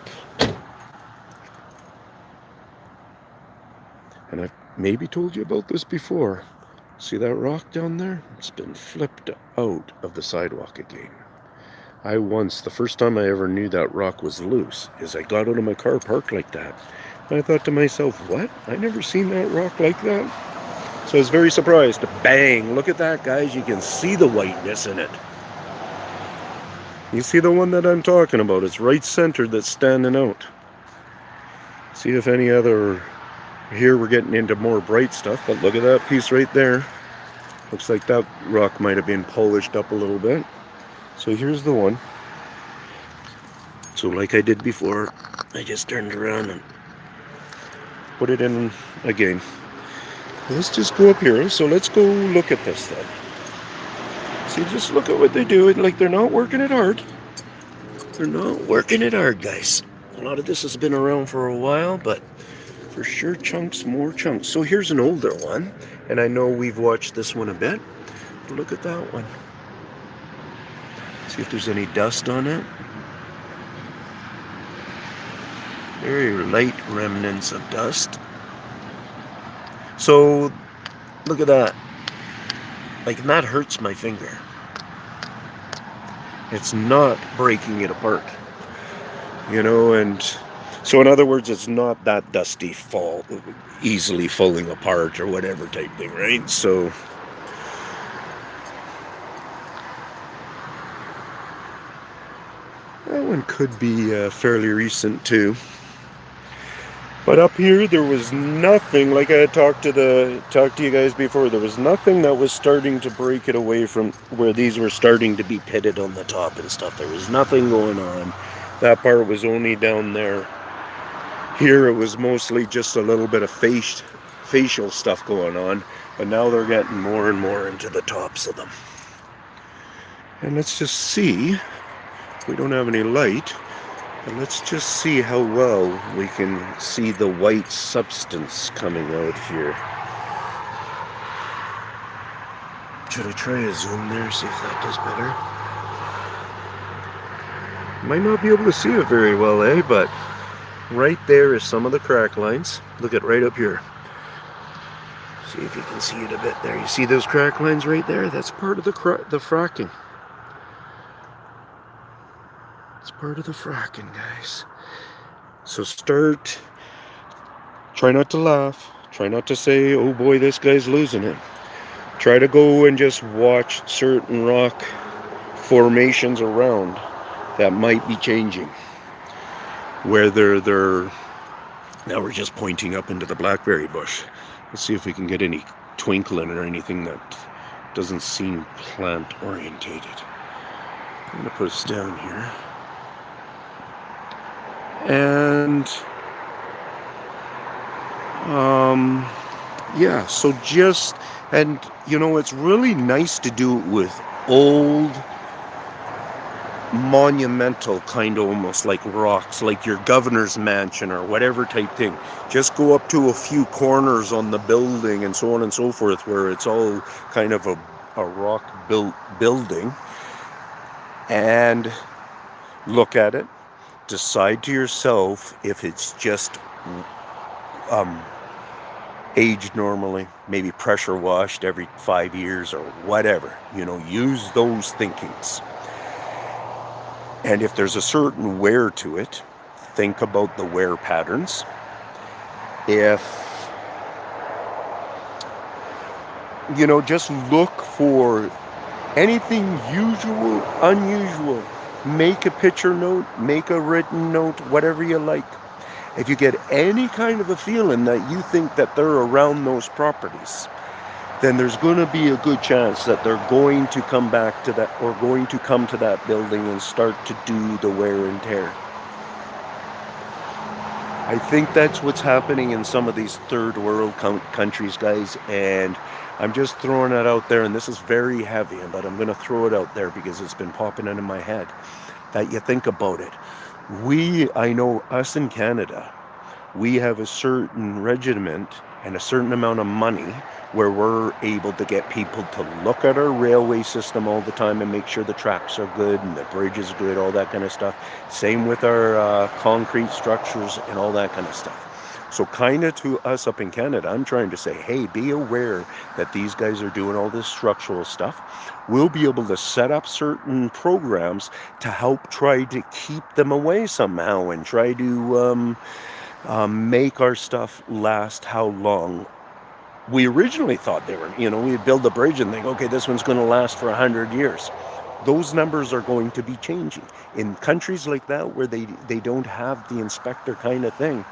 And I've maybe told you about this before. See that rock down there? It's been flipped out of the sidewalk again. The first time I ever knew that rock was loose, is I got out of my car parked like that. And I thought to myself, what? I never seen that rock like that. So I was very surprised. Bang! Look at that, guys. You can see the whiteness in it. You see the one that I'm talking about? It's right centered that's standing out. See if any other... Here we're getting into more bright stuff, but look at that piece right there. Looks like that rock might have been polished up a little bit. So here's the one. So like I did before, I just turned around and put it in again. Let's just go up here. So let's go look at this then. See, just look at what they do. Like, they're not working it hard. They're not working it hard, guys. A lot of this has been around for a while, but for sure more chunks. So here's an older one, and I know we've watched this one a bit. But look at that one. See if there's any dust on it. Very light remnants of dust. So look at that. Like, that hurts my finger. It's not breaking it apart. You know, and so in other words, it's not that dusty easily falling apart or whatever type thing, right? So that one could be fairly recent too. But up here, there was nothing, like I had talked to you guys before, there was nothing that was starting to break it away from where these were starting to be pitted on the top and stuff. There was nothing going on. That part was only down there. Here, it was mostly just a little bit of facial stuff going on. But now they're getting more and more into the tops of them. And let's just see. We don't have any light. And let's just see how well we can see the white substance coming out here. Should I try a zoom there, see if that does better? Might not be able to see it very well, but right there is some of the crack lines. Look at right up here. See if you can see it a bit there. You see those crack lines right there? That's part of the fracking. It's part of the fracking, guys. So try not to laugh. Try not to say, oh boy, this guy's losing it. Try to go and just watch certain rock formations around that might be changing. Whether now we're just pointing up into the blackberry bush. Let's see if we can get any twinkling or anything that doesn't seem plant orientated. I'm gonna put us down here. And yeah, so and you know, it's really nice to do it with old monumental kind of almost like rocks, like your governor's mansion or whatever type thing. Just go up to a few corners on the building and so on and so forth where it's all kind of a rock built building, and look at it. Decide to yourself if it's just aged normally, maybe pressure washed every 5 years or whatever. You know, use those thinkings. And if there's a certain wear to it, think about the wear patterns. If, you know, just look for anything usual, unusual. Make a picture note, make a written note, whatever you like. If you get any kind of a feeling that you think that they're around those properties, then there's going to be a good chance that they're going to come back to that, or going to come to that building and start to do the wear and tear. I think that's what's happening in some of these third world countries, guys, and I'm just throwing it out there, and this is very heavy, but I'm going to throw it out there because it's been popping into my head. That you think about it. I know us in Canada, we have a certain regiment and a certain amount of money where we're able to get people to look at our railway system all the time and make sure the tracks are good and the bridge is good, all that kind of stuff. Same with our concrete structures and all that kind of stuff. So kind of to us up in Canada, I'm trying to say, hey, be aware that these guys are doing all this structural stuff. We'll be able to set up certain programs to help try to keep them away somehow and try to make our stuff last how long we originally thought they were. We'd build a bridge and think, okay, this one's going to last for 100 years. Those numbers are going to be changing. In countries like that where they don't have the inspector kind of thing,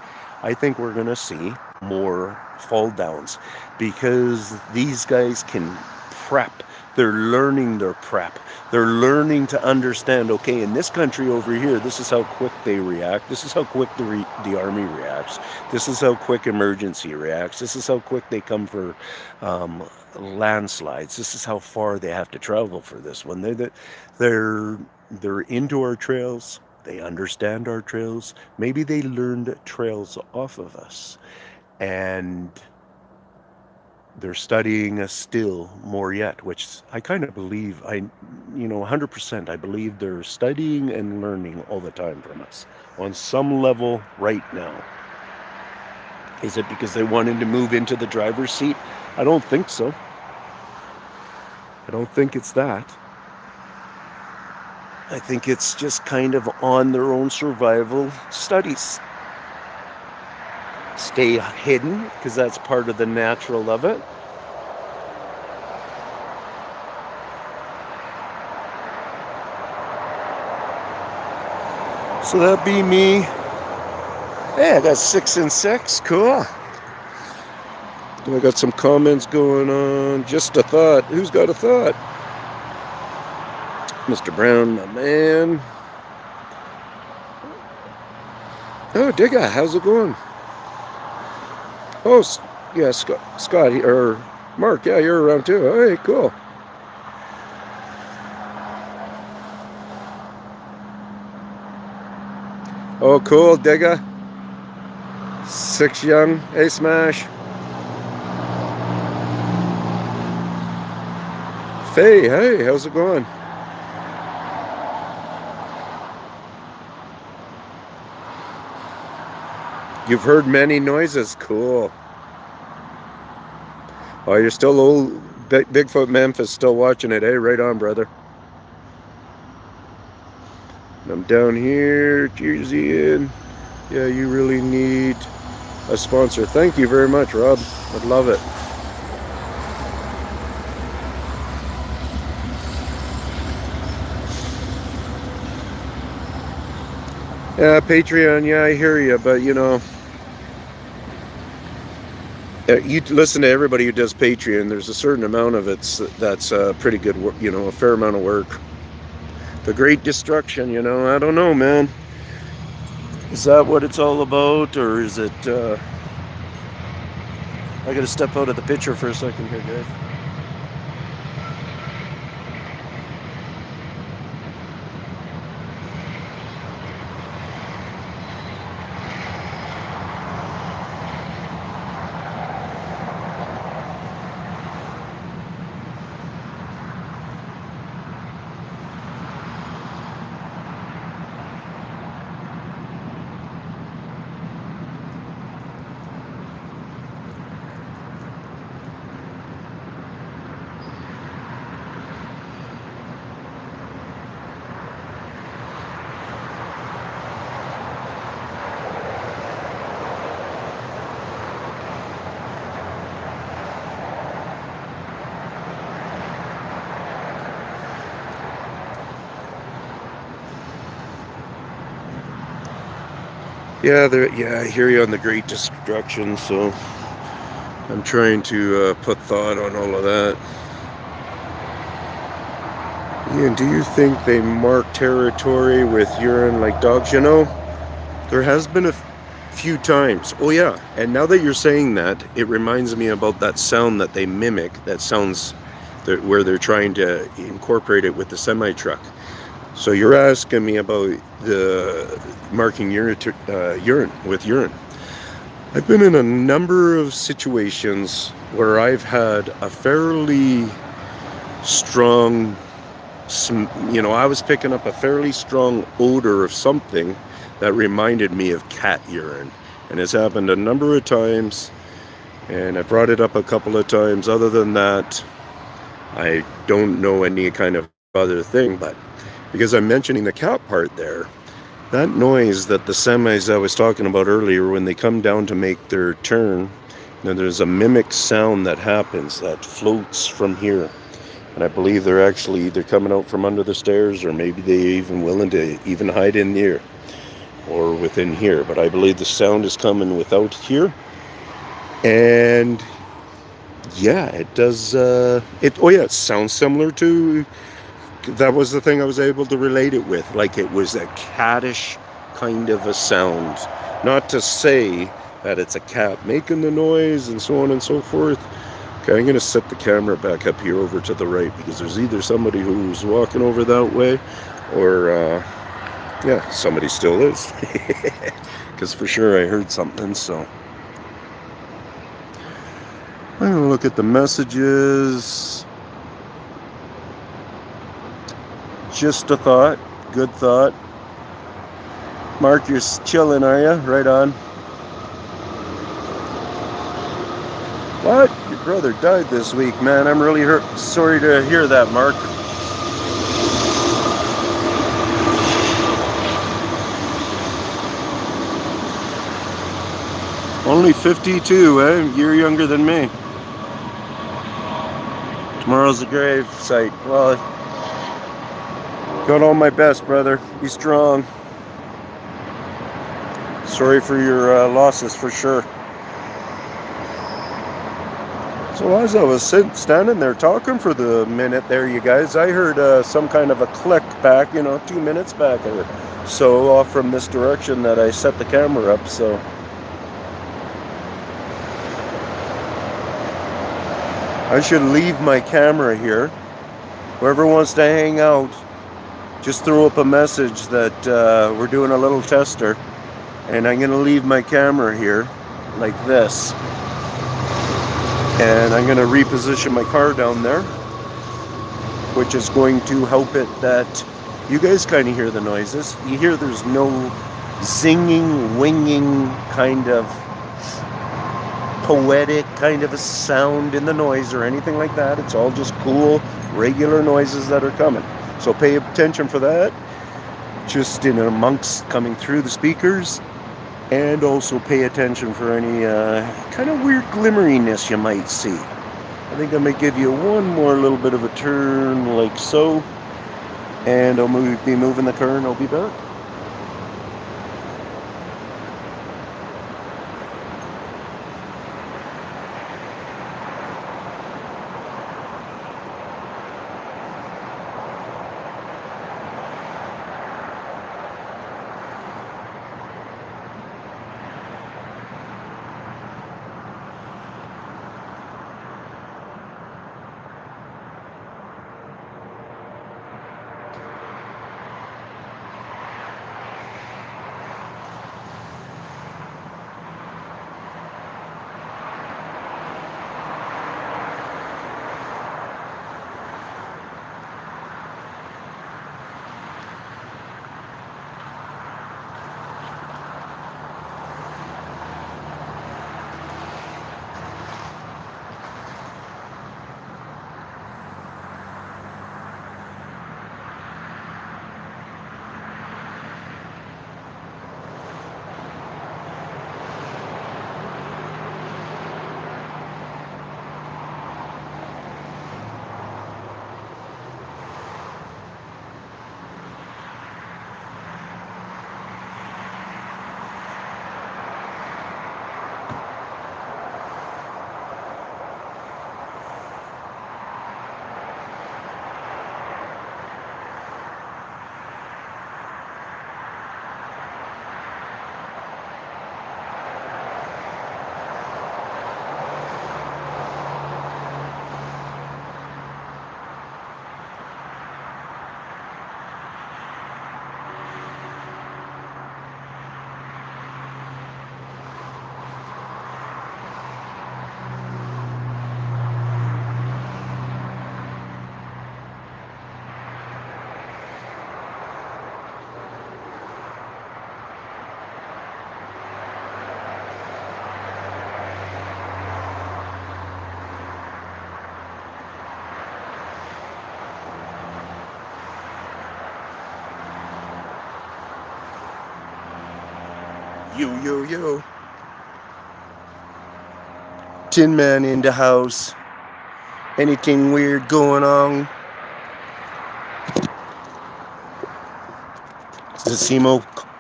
I think we're going to see more fall downs because these guys can prep. They're learning their prep. They're learning to understand, okay, in this country over here, this is how quick they react. This is how quick the army reacts. This is how quick emergency reacts. This is how quick they come for landslides. This is how far they have to travel for this one. They're into our trails. They understand our trails. Maybe they learned trails off of us. And they're studying us still more yet, which I kind of believe, 100%, I believe they're studying and learning all the time from us on some level right now. Is it because they wanted to move into the driver's seat? I don't think so. I don't think it's that. I think it's just kind of on their own survival studies. Stay hidden, because that's part of the natural of it. So that'd be me. Hey, I got 6 and 6. Cool. I got some comments going on. Just a thought. Who's got a thought? Mr. Brown, my man. Oh, Digga, how's it going? Oh, yeah, Scott, or Mark, yeah, you're around too. Hey, cool. Oh, cool, Digga. 6 young. Hey, Smash. Faye, hey, how's it going? You've heard many noises. Cool. Oh, you're still old. Bigfoot Memphis still watching it. Hey, right on, brother. I'm down here. Cheers, Ian. Yeah, you really need a sponsor. Thank you very much, Rob. I'd love it. Yeah, Patreon. Yeah, I hear you, but you listen to everybody who does Patreon. There's a certain amount of it that's pretty good work, a fair amount of work. The Great Destruction, I don't know, man. Is that what it's all about, or is it... I gotta step out of the picture for a second here, guys. Yeah, I hear you on the Great Destruction, so I'm trying to put thought on all of that. Ian, do you think they mark territory with urine like dogs? There has been a few times. Oh yeah, and now that you're saying that, it reminds me about that sound that they mimic, that sounds where they're trying to incorporate it with the semi-truck. So you're asking me about the marking urine with urine. I've been in a number of situations where I've had a fairly strong, I was picking up a fairly strong odor of something that reminded me of cat urine. And it's happened a number of times, and I brought it up a couple of times. Other than that, I don't know any kind of other thing, but because I'm mentioning the cat part there, that noise that the semis I was talking about earlier, when they come down to make their turn, then there's a mimic sound that happens that floats from here. And I believe they're actually either coming out from under the stairs, or maybe they're even willing to even hide in here or within here. But I believe the sound is coming without here. And yeah, it does. It sounds similar to. That was the thing I was able to relate it with. Like, it was a cattish kind of a sound. Not to say that it's a cat making the noise and so on and so forth. Okay, I'm going to set the camera back up here over to the right, because there's either somebody who's walking over that way, or, somebody still is. Because for sure I heard something, so. I'm going to look at the messages. Just a thought. Good thought. Mark, you're chilling, are you? Right on. What? Your brother died this week, man. I'm really sorry to hear that, Mark. Only 52, eh? You're younger than me. Tomorrow's the grave site. Well, got all my best, brother. Be strong. Sorry for your losses, for sure. So as I was standing there talking for the minute there, you guys, I heard some kind of a click back, 2 minutes back or so off from this direction that I set the camera up, so. I should leave my camera here. Whoever wants to hang out, just throw up a message that we're doing a little tester, and I'm going to leave my camera here like this, and I'm going to reposition my car down there, which is going to help it that you guys kind of hear the noises. You hear there's no zinging, winging kind of poetic kind of a sound in the noise or anything like that. It's all just cool, regular noises that are coming. So pay attention for that, just in amongst coming through the speakers, and also pay attention for any kind of weird glimmeriness you might see. I think I may give you one more little bit of a turn like so, and I'll be moving the car and I'll be back. Yo. Tin Man in the house. Anything weird going on? Does it seem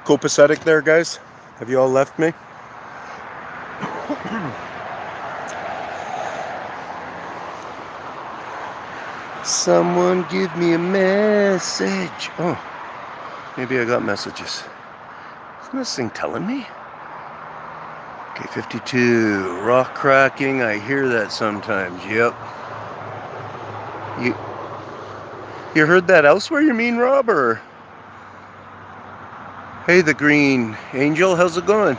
copacetic there, guys? Have you all left me? Someone give me a message. Oh, maybe I got messages. Isn't this thing telling me? Okay, 52. Rock cracking. I hear that sometimes. Yep. You heard that elsewhere, you mean, Rob? Or hey, the Green Angel, how's it going?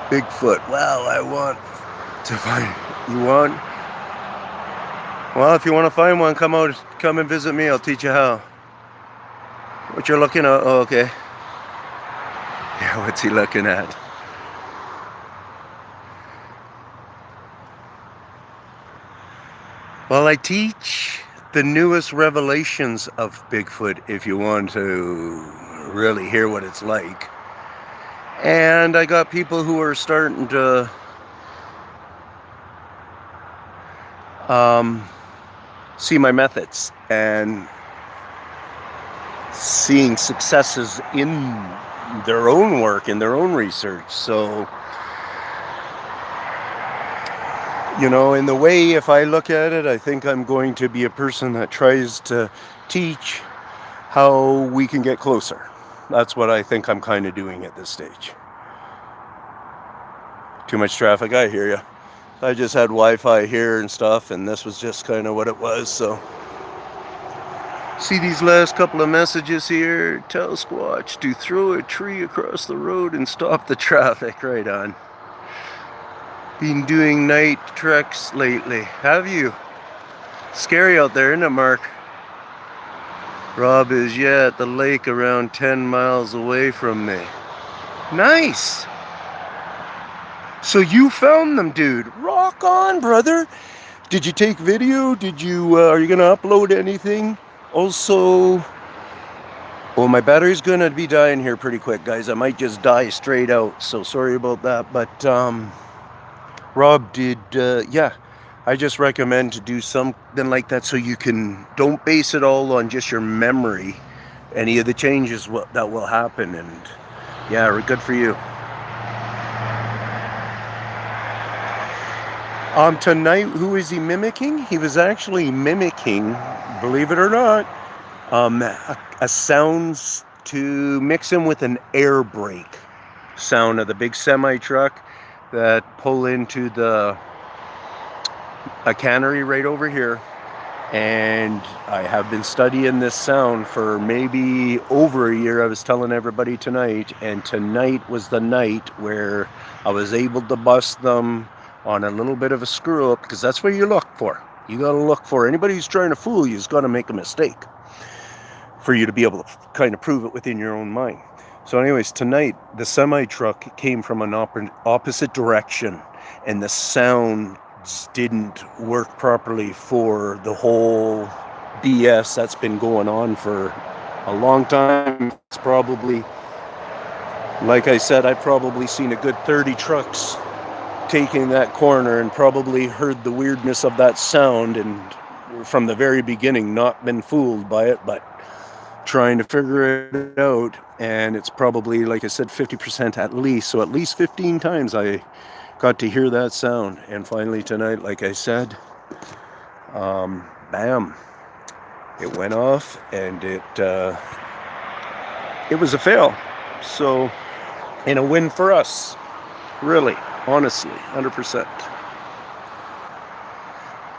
Bigfoot. Well, I want to find. You want? Well, if you want to find one, come and visit me. I'll teach you how. What you're looking at? Oh, okay. Yeah, what's he looking at? Well, I teach the newest revelations of Bigfoot if you want to really hear what it's like. And I got people who are starting to see my methods and seeing successes in their own work, in their own research. So, you know, in the way, if I look at it, I think I'm going to be a person that tries to teach how we can get closer. That's what I think I'm kind of doing at this stage. Too much traffic, I hear you. I just had Wi-Fi here and stuff, and this was just kind of what it was, so. See these last couple of messages here? Tell Squatch to throw a tree across the road and stop the traffic. Right on. Been doing night treks lately. Have you? Scary out there, isn't it, Mark? Rob is, yeah, at the lake around 10 miles away from me. Nice! So you found them, dude. Rock on, brother. Did you take video? Did you, are you gonna upload anything? Also, well, my battery's gonna be dying here pretty quick, guys. I might just die straight out, so sorry about that. But, Rob did, yeah, I just recommend to do something like that so you don't base it all on just your memory, any of the changes that will happen, and yeah, good for you. Tonight, who is he mimicking? He was actually mimicking, believe it or not, a sound to mix in with an air brake sound of the big semi-truck that pull into a cannery right over here. And I have been studying this sound for maybe over a year. I was telling everybody tonight, and tonight was the night where I was able to bust them on a little bit of a screw up, because that's what you look for. You got to look for anybody who's trying to fool you is going to make a mistake for you to be able to kind of prove it within your own mind. So anyways, tonight the semi-truck came from an opposite direction, and the sound didn't work properly for the whole BS that's been going on for a long time. It's probably, like I said, I've probably seen a good 30 trucks taking that corner and probably heard the weirdness of that sound, and from the very beginning not been fooled by it, but trying to figure it out. And it's probably, like I said, 50% at least, so at least 15 times I got to hear that sound. And finally tonight, like I said, bam, it went off, and it was a fail. So, and a win for us, really. Honestly, 100%.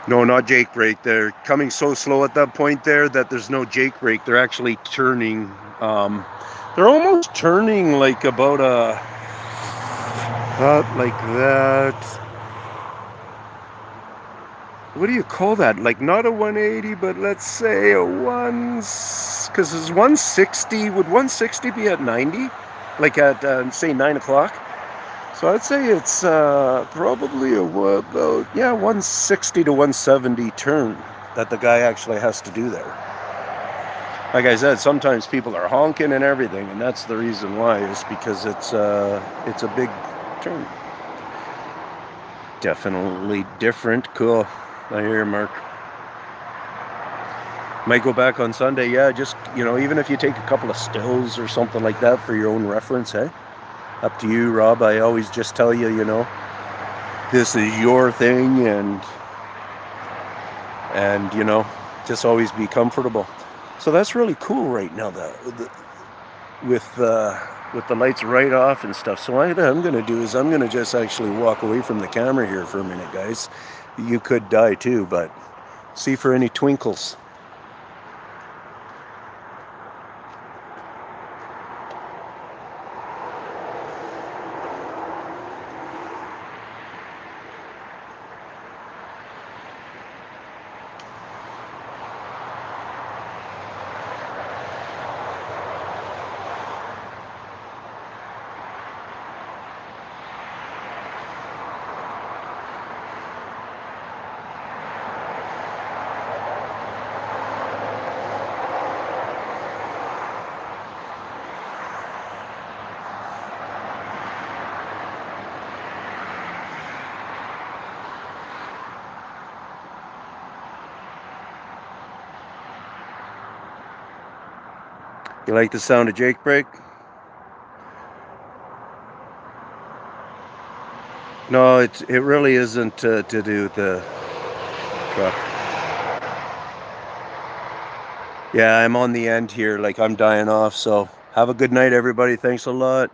No, not Jake brake. They're coming so slow at that point there that there's no Jake brake. They're actually turning. They're almost turning like about like that. What do you call that? Like not a 180, but let's say a because it's 160. Would 160 be at 90? Like at, say, 9 o'clock? So I'd say it's probably a 160 to 170 turn that the guy actually has to do there. Like I said, sometimes people are honking and everything, and that's the reason why, is because it's a big turn. Definitely different. Cool. I hear you, Mark. Might go back on Sunday. Yeah, just, even if you take a couple of stills or something like that for your own reference, hey? Up to you, Rob. I always just tell you, this is your thing, and just always be comfortable. So that's really cool right now, with the lights right off and stuff. So what I'm going to do is I'm going to just actually walk away from the camera here for a minute, guys. You could die too, but see for any twinkles. You like the sound of Jake brake? No, it really isn't to do with the truck. Yeah, I'm on the end here, like I'm dying off. So have a good night, everybody. Thanks a lot.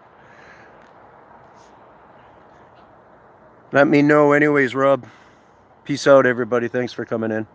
Let me know anyways, Rob. Peace out, everybody. Thanks for coming in.